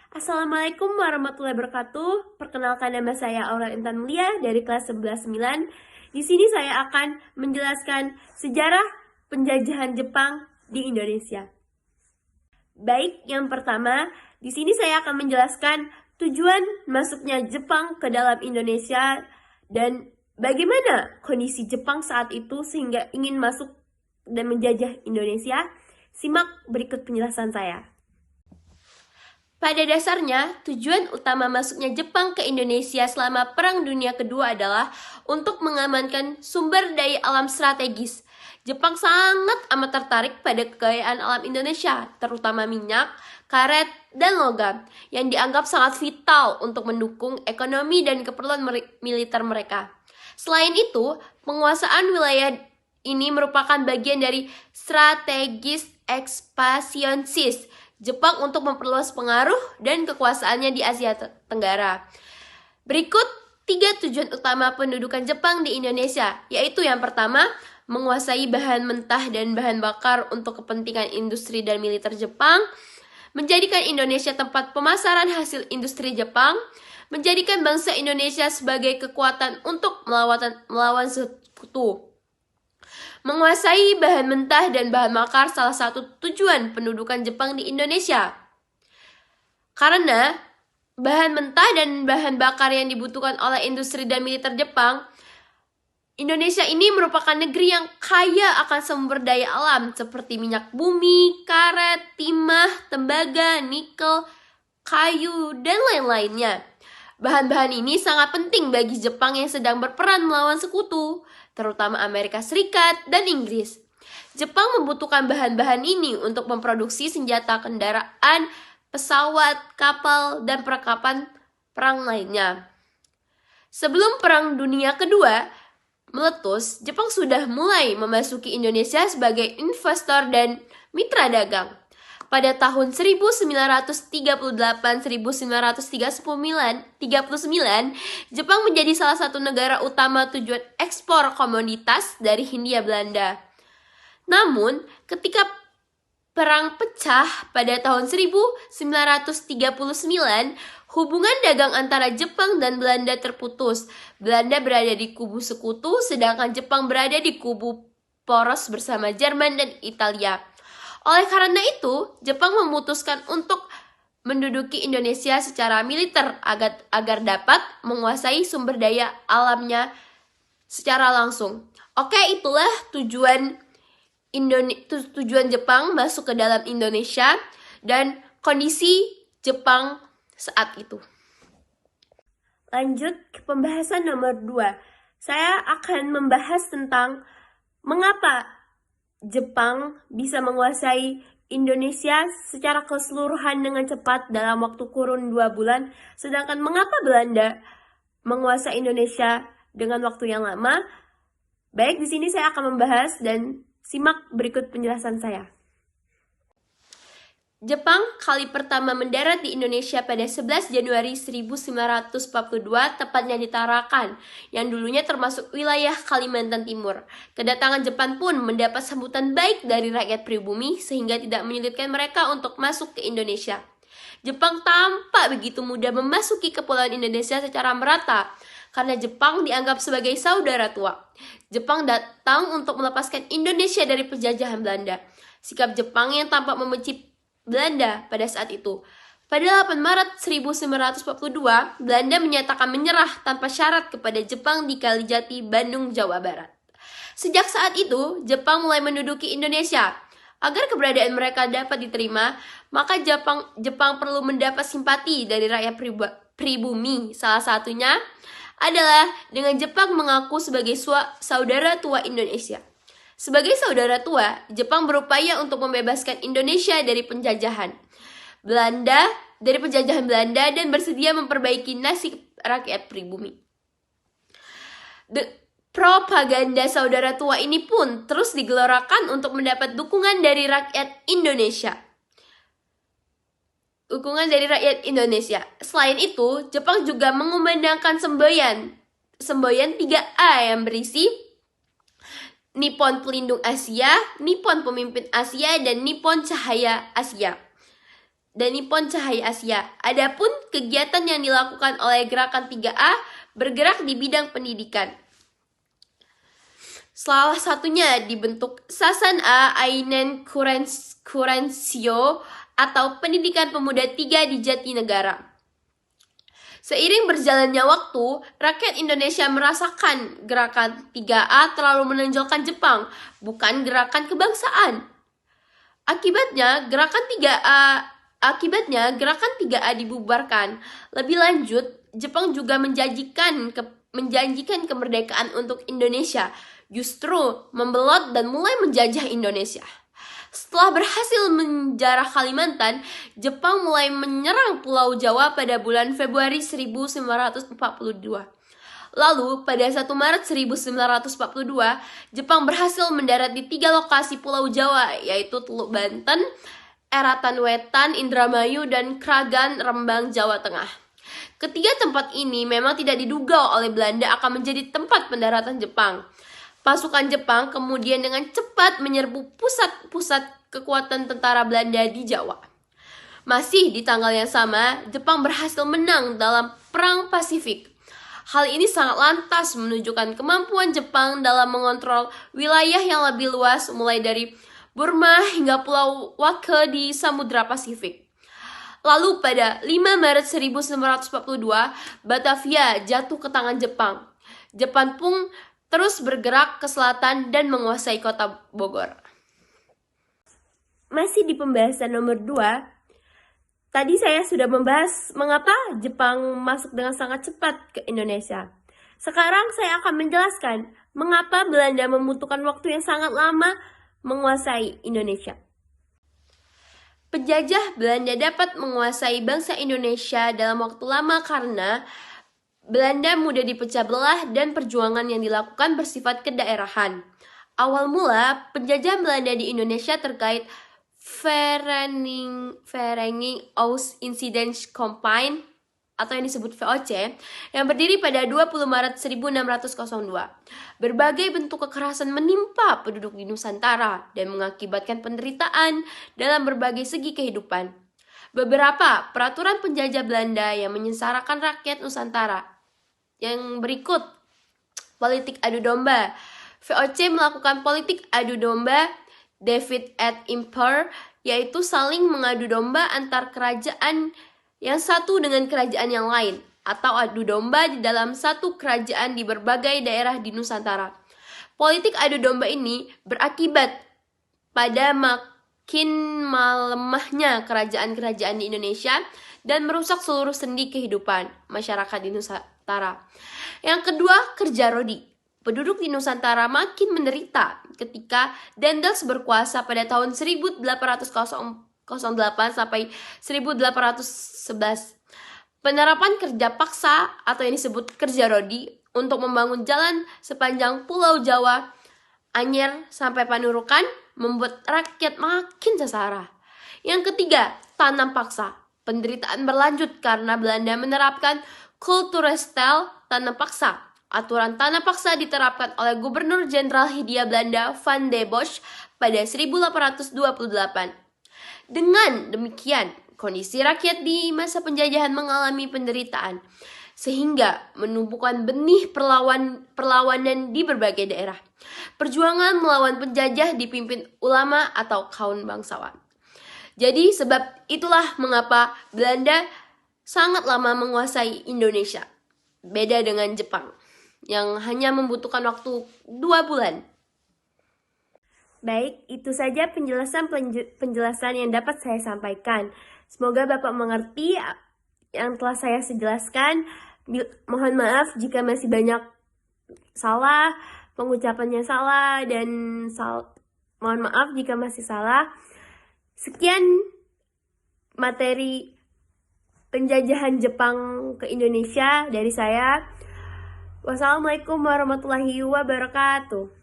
Assalamualaikum warahmatullahi wabarakatuh. Perkenalkan, nama saya Aurel Intan Mulia dari kelas 11-9. Di sini saya akan menjelaskan sejarah penjajahan Jepang di Indonesia. Baik, yang pertama, di sini saya akan menjelaskan tujuan masuknya Jepang ke dalam Indonesia dan bagaimana kondisi Jepang saat itu sehingga ingin masuk dan menjajah Indonesia. Simak berikut penjelasan saya. Pada dasarnya, tujuan utama masuknya Jepang ke Indonesia selama Perang Dunia Kedua adalah untuk mengamankan sumber daya alam strategis. Jepang sangat amat tertarik pada kekayaan alam Indonesia, terutama minyak, karet, dan logam, yang dianggap sangat vital untuk mendukung ekonomi dan keperluan militer mereka. Selain itu, penguasaan wilayah ini merupakan bagian dari strategis ekspansionis Jepang untuk memperluas pengaruh dan kekuasaannya di Asia Tenggara. Berikut 3 tujuan utama pendudukan Jepang di Indonesia, yaitu yang pertama, menguasai bahan mentah dan bahan bakar untuk kepentingan industri dan militer Jepang, menjadikan Indonesia tempat pemasaran hasil industri Jepang, menjadikan bangsa Indonesia sebagai kekuatan untuk melawan sekutu. Menguasai bahan mentah dan bahan bakar salah satu tujuan pendudukan Jepang di Indonesia. Karena bahan mentah dan bahan bakar yang dibutuhkan oleh industri dan militer Jepang, Indonesia ini merupakan negeri yang kaya akan sumber daya alam seperti minyak bumi, karet, timah, tembaga, nikel, kayu, dan lain-lainnya. Bahan-bahan ini sangat penting bagi Jepang yang sedang berperan melawan sekutu, terutama Amerika Serikat dan Inggris. Jepang membutuhkan bahan-bahan ini untuk memproduksi senjata kendaraan, pesawat, kapal, dan perlengkapan perang lainnya. Sebelum Perang Dunia Kedua meletus, Jepang sudah mulai memasuki Indonesia sebagai investor dan mitra dagang. Pada tahun 1938-1939, Jepang menjadi salah satu negara utama tujuan ekspor komoditas dari Hindia Belanda. Namun, ketika perang pecah pada tahun 1939, hubungan dagang antara Jepang dan Belanda terputus. Belanda berada di kubu sekutu, sedangkan Jepang berada di kubu poros bersama Jerman dan Italia. Oleh karena itu, Jepang memutuskan untuk menduduki Indonesia secara militer agar dapat menguasai sumber daya alamnya secara langsung. Oke, itulah tujuan Jepang masuk ke dalam Indonesia dan kondisi Jepang saat itu. Lanjut ke pembahasan nomor 2. Saya akan membahas tentang mengapa Jepang bisa menguasai Indonesia secara keseluruhan dengan cepat dalam waktu kurun 2 bulan, sedangkan mengapa Belanda menguasai Indonesia dengan waktu yang lama. Baik, di sini saya akan membahas dan simak berikut penjelasan saya. Jepang kali pertama mendarat di Indonesia pada 11 Januari 1942, tepatnya di Tarakan, yang dulunya termasuk wilayah Kalimantan Timur. Kedatangan Jepang pun mendapat sambutan baik dari rakyat pribumi, sehingga tidak menyulitkan mereka untuk masuk ke Indonesia. Jepang tampak begitu mudah memasuki kepulauan Indonesia secara merata, karena Jepang dianggap sebagai saudara tua. Jepang datang untuk melepaskan Indonesia dari penjajahan Belanda. Sikap Jepang yang tampak membenci Belanda pada saat itu. Pada 8 Maret 1942, Belanda menyatakan menyerah tanpa syarat kepada Jepang di Kalijati, Bandung, Jawa Barat. Sejak saat itu, Jepang mulai menduduki Indonesia. Agar keberadaan mereka dapat diterima, maka Jepang perlu mendapat simpati dari rakyat pribumi. Salah satunya adalah dengan Jepang mengaku sebagai saudara tua Indonesia. Sebagai saudara tua, Jepang berupaya untuk membebaskan Indonesia dari penjajahan Belanda dan bersedia memperbaiki nasib rakyat pribumi. Propaganda saudara tua ini pun terus digelorakan untuk mendapat dukungan dari rakyat Indonesia. Selain itu, Jepang juga mengumandangkan semboyan 3A yang berisi Nippon Pelindung Asia, Nippon Pemimpin Asia, dan Nippon Cahaya Asia. dan Nippon Cahaya Asia. Adapun kegiatan yang dilakukan oleh Gerakan 3A bergerak di bidang pendidikan. Salah satunya dibentuk Sasana Ainen Kurensyo atau Pendidikan Pemuda 3 di Jatinegara. Seiring berjalannya waktu, rakyat Indonesia merasakan Gerakan 3A terlalu menonjolkan Jepang, bukan gerakan kebangsaan. Akibatnya, Gerakan 3A dibubarkan. Lebih lanjut, Jepang juga menjanjikan kemerdekaan untuk Indonesia, justru membelot dan mulai menjajah Indonesia. Setelah berhasil menjarah Kalimantan, Jepang mulai menyerang Pulau Jawa pada bulan Februari 1942. Lalu, pada 1 Maret 1942, Jepang berhasil mendarat di 3 lokasi Pulau Jawa, yaitu Teluk Banten, Eratan Wetan, Indramayu, dan Kragan, Rembang, Jawa Tengah. Ketiga tempat ini memang tidak diduga oleh Belanda akan menjadi tempat pendaratan Jepang. Pasukan Jepang kemudian dengan cepat menyerbu pusat-pusat kekuatan tentara Belanda di Jawa. Masih di tanggal yang sama, Jepang berhasil menang dalam Perang Pasifik. Hal ini sangat lantas menunjukkan kemampuan Jepang dalam mengontrol wilayah yang lebih luas, mulai dari Burma hingga Pulau Wake di Samudra Pasifik. Lalu pada 5 Maret 1942, Batavia jatuh ke tangan Jepang. Jepang pun terus bergerak ke selatan dan menguasai kota Bogor. Masih di pembahasan nomor 2, tadi saya sudah membahas mengapa Jepang masuk dengan sangat cepat ke Indonesia. Sekarang saya akan menjelaskan mengapa Belanda membutuhkan waktu yang sangat lama menguasai Indonesia. Penjajah Belanda dapat menguasai bangsa Indonesia dalam waktu lama karena Belanda mudah dipecah belah dan perjuangan yang dilakukan bersifat kedaerahan. Awal mula, penjajahan Belanda di Indonesia terkait Vereniging Oost Incidents Combined atau yang disebut VOC, yang berdiri pada 20 Maret 1602. Berbagai bentuk kekerasan menimpa penduduk di Nusantara dan mengakibatkan penderitaan dalam berbagai segi kehidupan. Beberapa peraturan penjajah Belanda yang menyengsarakan rakyat Nusantara. Yang berikut, politik adu domba. VOC melakukan politik adu domba Divide et Impera, yaitu saling mengadu domba antar kerajaan yang satu dengan kerajaan yang lain, atau adu domba di dalam satu kerajaan di berbagai daerah di Nusantara. Politik adu domba ini berakibat pada makin melemahnya kerajaan-kerajaan di Indonesia dan merusak seluruh sendi kehidupan masyarakat di Nusantara. Yang kedua, kerja rodi. Penduduk di Nusantara makin menderita ketika Daendels berkuasa pada tahun 1808 sampai 1811. Penerapan kerja paksa atau yang disebut kerja rodi untuk membangun jalan sepanjang Pulau Jawa, Anyer sampai Panurukan membuat rakyat makin sengsara. Yang ketiga, tanam paksa. Penderitaan berlanjut karena Belanda menerapkan kulturestel tanam paksa. Aturan tanam paksa diterapkan oleh Gubernur Jenderal Hindia Belanda Van de Bosch pada 1828. Dengan demikian, kondisi rakyat di masa penjajahan mengalami penderitaan, sehingga menumbuhkan benih perlawanan di berbagai daerah. Perjuangan melawan penjajah dipimpin ulama atau kaum bangsawan. Jadi sebab itulah mengapa Belanda sangat lama menguasai Indonesia. Beda dengan Jepang yang hanya membutuhkan waktu 2 bulan. Baik, itu saja penjelasan yang dapat saya sampaikan. Semoga Bapak mengerti yang telah saya jelaskan. Mohon maaf jika masih banyak salah, pengucapannya salah, dan mohon maaf jika masih salah. Sekian materi penjajahan Jepang ke Indonesia dari saya. Wassalamualaikum warahmatullahi wabarakatuh.